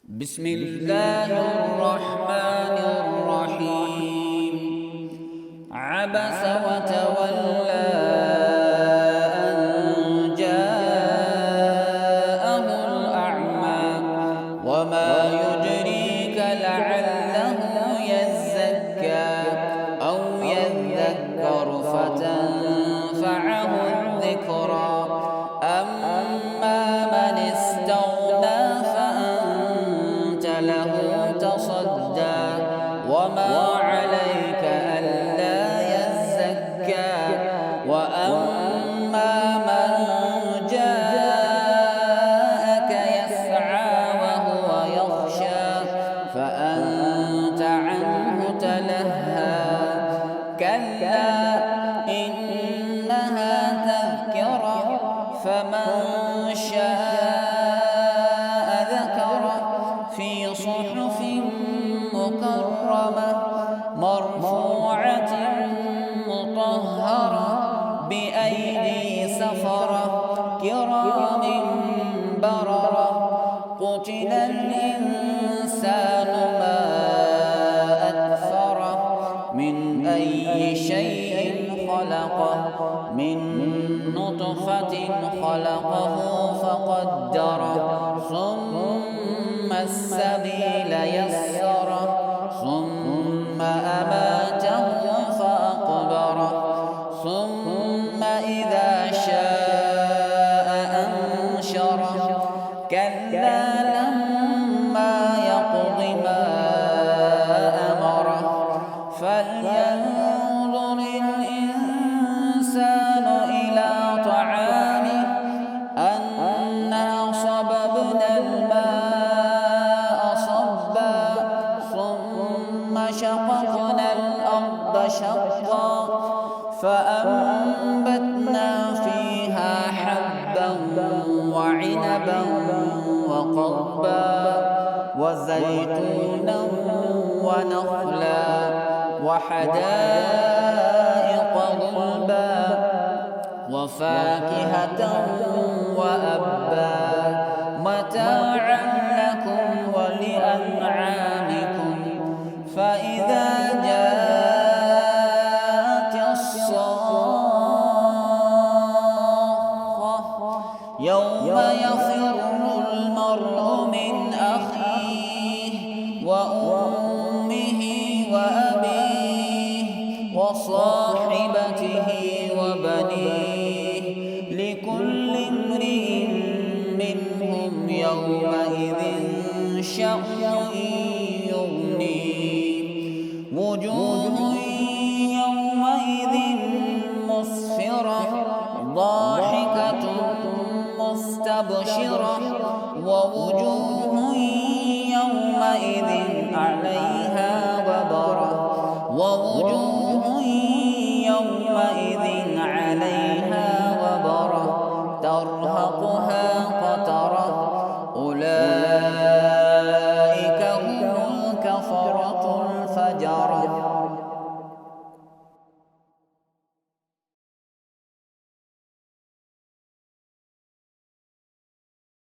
بسم الله الرحمن الرحيم. عبس وتولى أن جاءه الأعمى وما يدريك لعله يزكى أو يذكر فتنفعه الذكرى. أما من استغنى فأنت له تصدى وما عليك ألا يزكى. وأما من جاءك يسعى وهو يخشى فأنت عنه تلهى. كلا إنها تذكرة فمن شاء ذكره في صحف مكرمة مرفوعة مطهرة بأيدي سفرة كرام بررة. قتل الإنسان ما أكفره من أي شيء خلقه من نطفة خلقه فقدره ثم السبيل يسره ثم أماته فأقبره ثم إذا شاء أنشره. كلا لما يقض ما أمره فلينظر الإنسان إلى طعامه أنا صببنا الماء صبا ثم شققنا الأرض شقا فأنبتنا فيها حبا وعنبا وقضبا وزيتونا ونخلا وحدائق غلبا وفاكهة وأبا متاعا لكم ولأنعامكم. فإذا جاءت الصاخة يوم يفر المرء من أخيه وأمه وأبيه وصاحبته وبنيه لكل امرئ منهم يومئذ شأن يغنيه. وجوه يومئذ مسفرة ضاحكة مستبشرة ووجوه يومئذ عليها